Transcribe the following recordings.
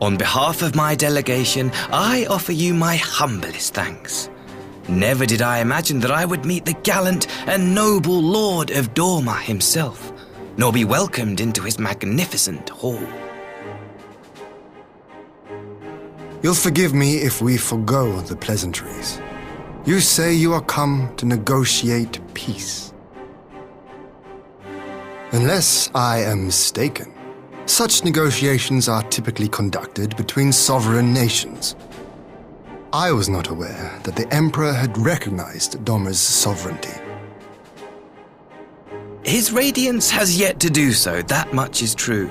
On behalf of my delegation, I offer you my humblest thanks. Never did I imagine that I would meet the gallant and noble Lord of Dorma himself, nor be welcomed into his magnificent hall. You'll forgive me if we forgo the pleasantries. You say you are come to negotiate peace. Unless I am mistaken, such negotiations are typically conducted between sovereign nations. I was not aware that the Emperor had recognized Dorma's sovereignty. His Radiance has yet to do so, that much is true.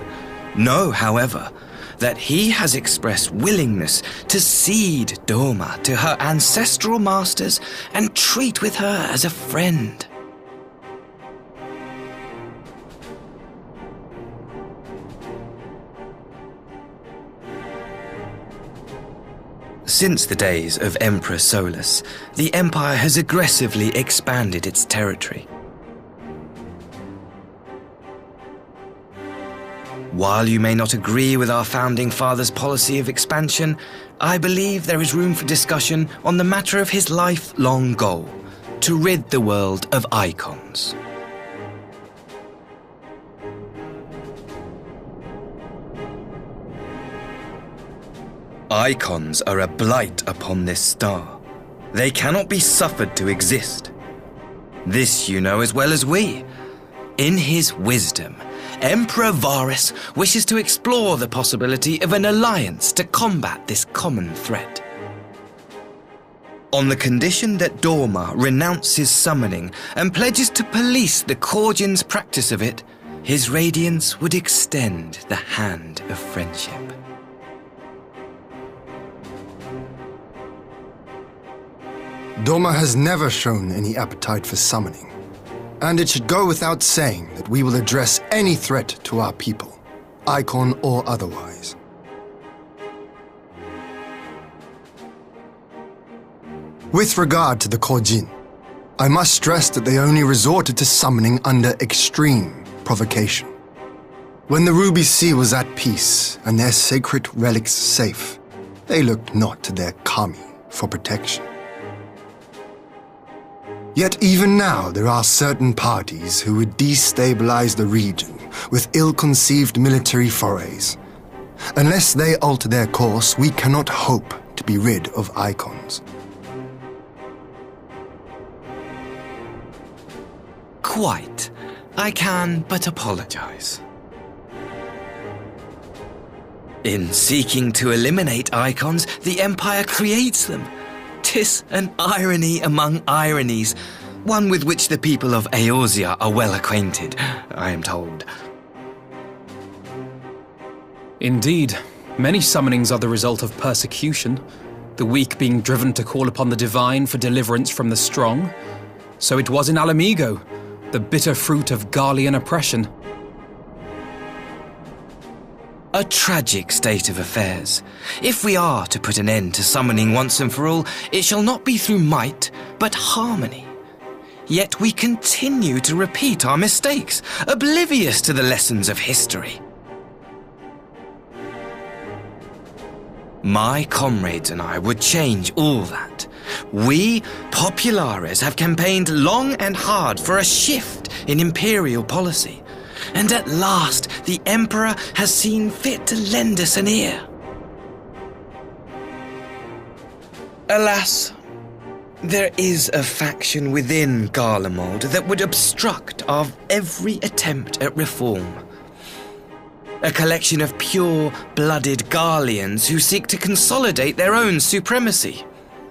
Know, however, that he has expressed willingness to cede Dorma to her ancestral masters and treat with her as a friend. Since the days of Emperor Solus, the Empire has aggressively expanded its territory. While you may not agree with our founding father's policy of expansion, I believe there is room for discussion on the matter of his lifelong goal, to rid the world of icons. Icons are a blight upon this star. They cannot be suffered to exist. This you know as well as we. In his wisdom, Emperor Varus wishes to explore the possibility of an alliance to combat this common threat. On the condition that Dorma renounces summoning and pledges to police the Korgians' practice of it, his Radiance would extend the hand of friendship. Dorma has never shown any appetite for summoning, and it should go without saying that we will address any threat to our people, icon or otherwise. With regard to the Korgin, I must stress that they only resorted to summoning under extreme provocation. When the Ruby Sea was at peace and their sacred relics safe, they looked not to their kami for protection. Yet even now there are certain parties who would destabilize the region with ill-conceived military forays. Unless they alter their course, we cannot hope to be rid of icons. Quite. I can but apologize. In seeking to eliminate icons, the Empire creates them. 'Tis an irony among ironies, one with which the people of Eorzea are well acquainted, I am told. Indeed, many summonings are the result of persecution, the weak being driven to call upon the divine for deliverance from the strong. So it was in Alamigo, the bitter fruit of Garlean oppression. A tragic state of affairs. If we are to put an end to summoning once and for all, it shall not be through might, but harmony. Yet we continue to repeat our mistakes, oblivious to the lessons of history. My comrades and I would change all that. We, Populares, have campaigned long and hard for a shift in Imperial policy. And at last, the Emperor has seen fit to lend us an ear. Alas, there is a faction within Garlemald that would obstruct our every attempt at reform. A collection of pure-blooded Garleans who seek to consolidate their own supremacy.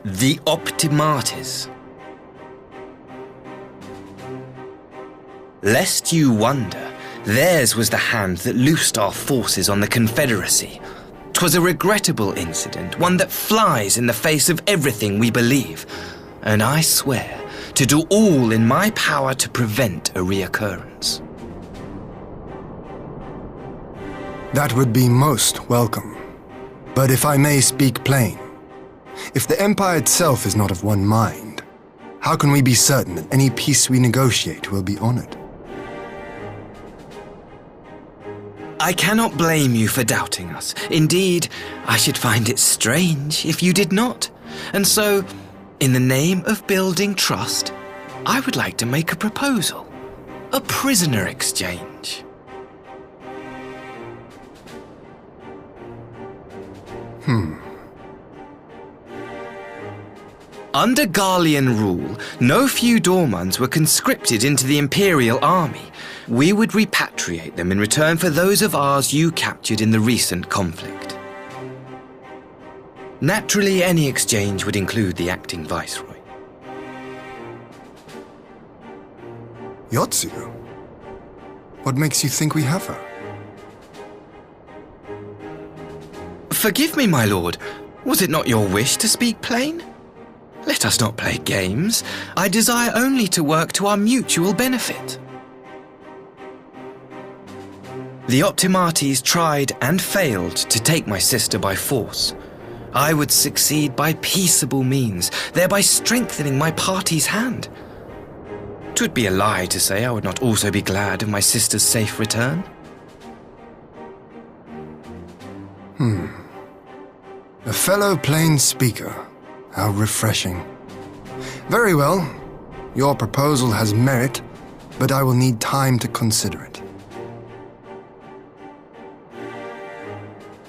The Optimates. Lest you wonder, theirs was the hand that loosed our forces on the Confederacy. 'Twas a regrettable incident, one that flies in the face of everything we believe, and I swear to do all in my power to prevent a reoccurrence. That would be most welcome. But if I may speak plain, if the Empire itself is not of one mind, how can we be certain that any peace we negotiate will be honored? I cannot blame you for doubting us. Indeed, I should find it strange if you did not. And so, in the name of building trust, I would like to make a proposal. A prisoner exchange. Under Garlean rule, no few Dormans were conscripted into the Imperial army. We would repatriate them in return for those of ours you captured in the recent conflict. Naturally, any exchange would include the acting viceroy. Yotsu? What makes you think we have her? Forgive me, my lord. Was it not your wish to speak plain? Let us not play games. I desire only to work to our mutual benefit. The Optimates tried and failed to take my sister by force. I would succeed by peaceable means, thereby strengthening my party's hand. 'Twould be a lie to say I would not also be glad of my sister's safe return. A fellow plain speaker. How refreshing. Very well. Your proposal has merit, but I will need time to consider it.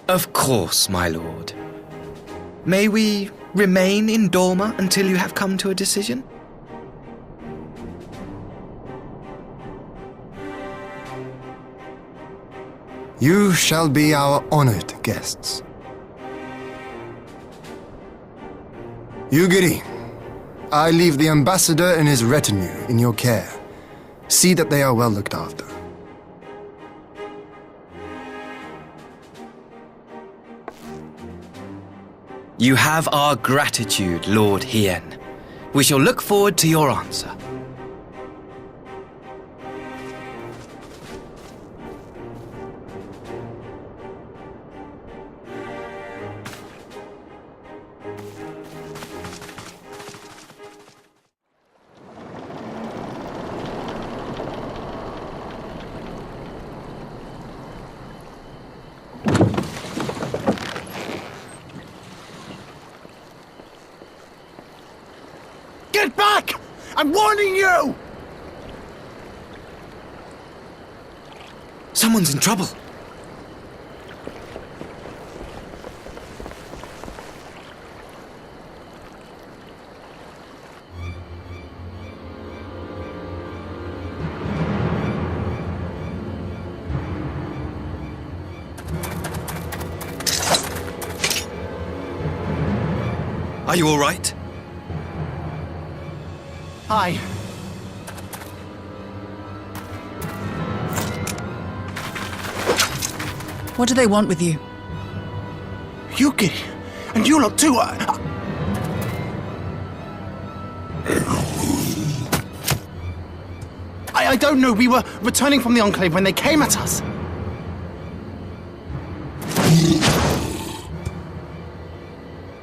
Of course, my lord. May we remain in Dorma until you have come to a decision? You shall be our honored guests. Yugiri, I leave the ambassador and his retinue in your care. See that they are well looked after. You have our gratitude, Lord Hien. We shall look forward to your answer. Get back! I'm warning you! Someone's in trouble. Are you all right? Hi. What do they want with you? Yuki, and you lot too. I don't know. We were returning from the Enclave when they came at us.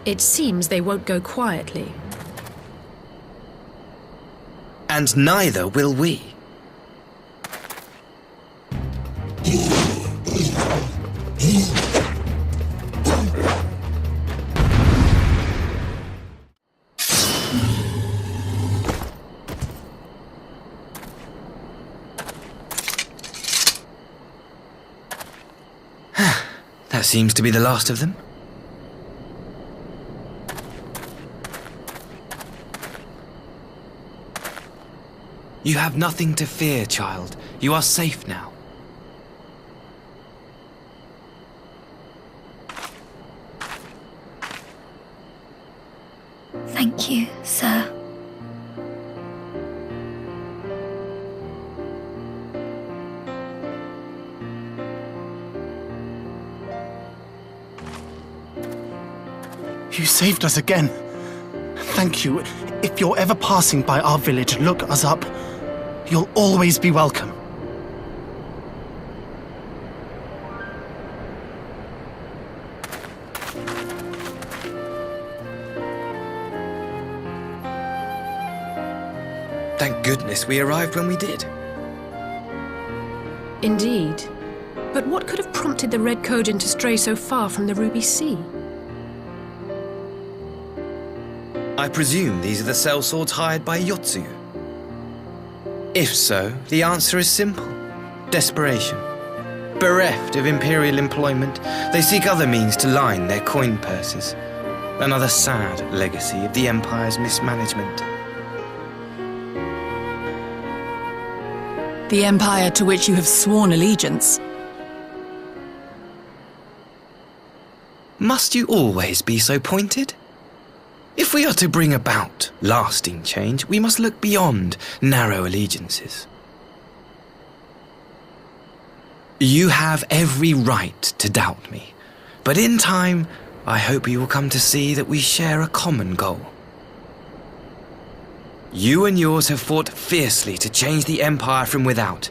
It seems they won't go quietly. And neither will we. That seems to be the last of them. You have nothing to fear, child. You are safe now. Thank you, sir. You saved us again. Thank you. If you're ever passing by our village, look us up. You'll always be welcome. Thank goodness we arrived when we did. Indeed. But what could have prompted the Red Kojin to stray so far from the Ruby Sea? I presume these are the sellswords hired by Yotsu. If so, the answer is simple. Desperation. Bereft of Imperial employment, they seek other means to line their coin purses. Another sad legacy of the Empire's mismanagement. The Empire to which you have sworn allegiance. Must you always be so pointed? If we are to bring about lasting change, we must look beyond narrow allegiances. You have every right to doubt me, but in time, I hope you will come to see that we share a common goal. You and yours have fought fiercely to change the Empire from without,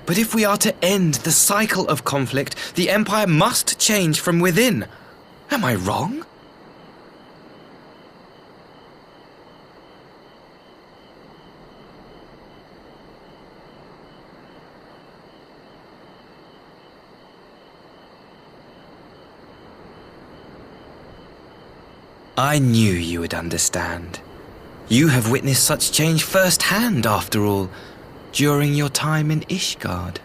but if we are to end the cycle of conflict, the Empire must change from within. Am I wrong? I knew you would understand. You have witnessed such change firsthand, after all, during your time in Ishgard.